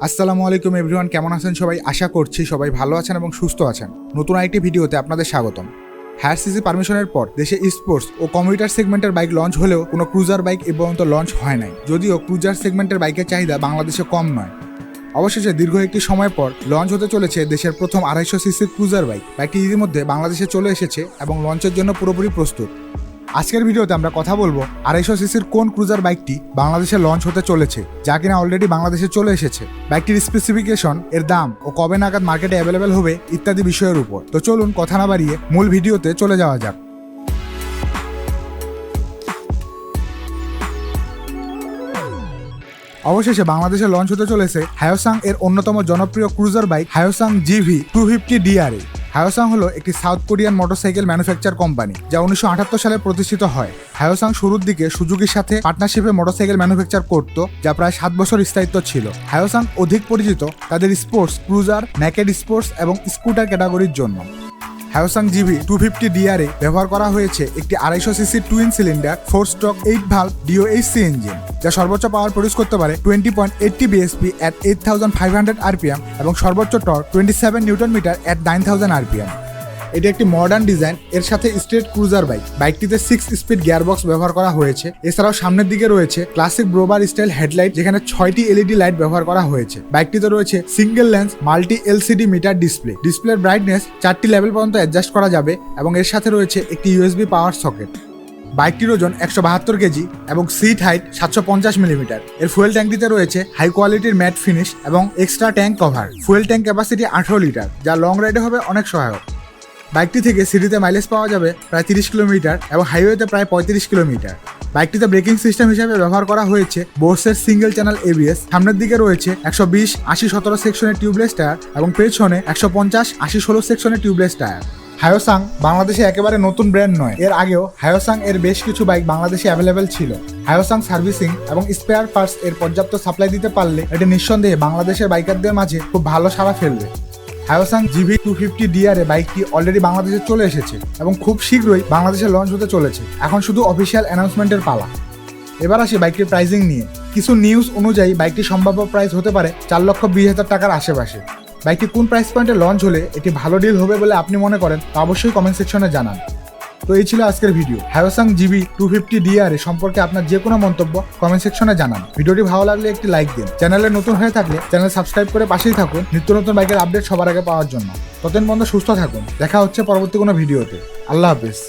আসসালামু আলাইকুম এভরিওয়ান, কেমন আছেন সবাই? আশা করছি সবাই ভালো আছেন এবং সুস্থ আছেন। নতুন আরেকটি ভিডিওতে আপনাদের স্বাগতম। হায়ার সিসি পারমিশনের পর দেশে স্পোর্টস ও কমিউটার সেগমেন্টের বাইক লঞ্চ হলেও কোনো ক্রুজার বাইক এ পর্যন্ত লঞ্চ হয় নাই, যদিও ক্রুজার সেগমেন্টের বাইকের চাহিদা বাংলাদেশে কম নয়। অবশেষে দীর্ঘ একটি সময় পর লঞ্চ হতে চলেছে দেশের প্রথম 250 সিসির ক্রুজার বাইক। বাইকটি ইতিমধ্যে বাংলাদেশে চলে এসেছে এবং লঞ্চের জন্য পুরোপুরি প্রস্তুত। আজকের ভিডিওতে আমরা কথা বলবো 250 সিসির কোন ক্রুজার বাইকটি বাংলাদেশে লঞ্চ হতে চলেছে, যা কিনা অলরেডি বাংলাদেশে চলে এসেছে, বাইকটির স্পেসিফিকেশন, এর দাম ও কবে নাগাদ মার্কেটে অ্যাভেলেবেল হবে ইত্যাদি বিষয়ের উপর। তো চলুন কথা না বাড়িয়ে মূল ভিডিওতে চলে যাওয়া যাক। অবশেষে বাংলাদেশে লঞ্চ হতে চলেছে হায়োসাং এর অন্যতম জনপ্রিয় ক্রুজার বাইক হায়োসাং জিভি 250 ডিআরএ। হায়োসাং হলো একটি south Korean motorcycle manufacture company, যা 1978 সালে প্রতিষ্ঠিত হয়। হায়োসাং শুরুর দিকে সুজুকির সাথে পার্টনারশিপে মোটরসাইকেল ম্যানুফ্যাকচার করত, যা প্রায় 7 বছর স্থায়িত্ব ছিল। হায়োসাং অধিক পরিচিত তাদের স্পোর্টস, ক্রুজার, নেকেড স্পোর্টস এবং স্কুটার ক্যাটাগরির জন্য। হায়োসাং জিভি 250 ডিআরএ ব্যবহার করা হয়েছে একটি 250 CC twin cylinder 4 stroke 8 valve ডিওএইচসি engine, যা সর্বোচ্চ পাওয়ার প্রডিউস করতে পারে 20.80 বিএসপি এট 8500 আরপিএম এবং সর্বোচ্চ torque 27 newton metre at 9000 RPM. এটি একটি মডার্ন ডিজাইন, এর সাথে স্ট্রেট ক্রুজার বাইক। বাইকটিতে 6 স্পিড গিয়ারবক্স ব্যবহার করা হয়েছে। এছাড়াও সামনের দিকে রয়েছে ক্লাসিক ব্রোবার স্টাইল হেডলাইট, যেখানে 6টি এলইডি লাইট ব্যবহার করা হয়েছে। বাইকটিতে রয়েছে single lens multi LCD metre display. ডিসপ্লের ব্রাইটনেস 4টি লেভেল পর্যন্ত অ্যাডজাস্ট করা যাবে এবং এর সাথে রয়েছে একটি ইউএসবি পাওয়ার সকেট। বাইকটির ওজন 172 কেজি এবং সিট হাইট 750 মিলিমিটার। এর ফুয়েল ট্যাঙ্কটিতে রয়েছে হাই কোয়ালিটির ম্যাট ফিনিশ এবং extra tank cover. Fuel tank capacity 18 litre, যা লং রাইডে হবে অনেক সহায়ক। বাইকটি থেকে সিটিতে মাইলেজ পাওয়া যাবে প্রায় 30 কিলোমিটার এবং হাইওয়েতে প্রায় 35 কিলোমিটার। বাইকটিতে ব্রেকিং সিস্টেম হিসেবে ব্যবহার করা হয়েছে বোর্সের সিঙ্গেল চ্যানেল এবিএস। সামনের দিকে রয়েছে 120/80/17 সেকশনের টিউবলেস টায়ার এবং পেছনে 150/80/16 সেকশনের টিউবলেস টায়ার। হায়োসাং বাংলাদেশে একেবারে নতুন ব্র্যান্ড নয়, এর আগেও হায়োসাং এর বেশ কিছু বাইক বাংলাদেশে অ্যাভেলেবেল ছিল। হায়োসাং সার্ভিসিং এবং স্পেয়ার পার্টস এর পর্যাপ্ত সাপ্লাই দিতে পারলে এটি নিঃসন্দেহে বাংলাদেশের বাইকারদের মাঝে খুব ভালো সাড়া ফেলবে। হায়োসাং জিভি 250 ডিআরএ বাইকটি অলরেডি বাংলাদেশে চলে এসেছে এবং খুব শীঘ্রই বাংলাদেশে লঞ্চ হতে চলেছে। এখন শুধু অফিসিয়াল অ্যানাউন্সমেন্টের পালা। এবার আসি বাইকটির প্রাইসিং নিয়ে। কিছু নিউজ অনুযায়ী বাইকটির সম্ভাব্য প্রাইস হতে পারে 4,20,000 টাকার আশেপাশে। বাইকটি কোন প্রাইস পয়েন্টে লঞ্চ হলে এটি ভালো ডিল হবে বলে আপনি মনে করেন তা অবশ্যই কমেন্ট সেকশনে জানান। তো এই ছিল আজকের ভিডিও। হায়োসাং জিভি 250 ডিআরএ সম্পর্কে আপনার যে কোনো মন্তব্য কমেন্ট সেকশনে জানান। ভিডিওটি ভালো লাগলে একটি লাইক দিন। চ্যানেলে নতুন হয়ে থাকলে চ্যানেল সাবস্ক্রাইব করে পাশেই থাকুন নিত্য নতুন বাইকের আপডেট সবার আগে পাওয়ার জন্য। ততদিন পর্যন্ত সুস্থ থাকুন। দেখা হচ্ছে পরবর্তী কোনো ভিডিওতে। আল্লাহ হাফেজ।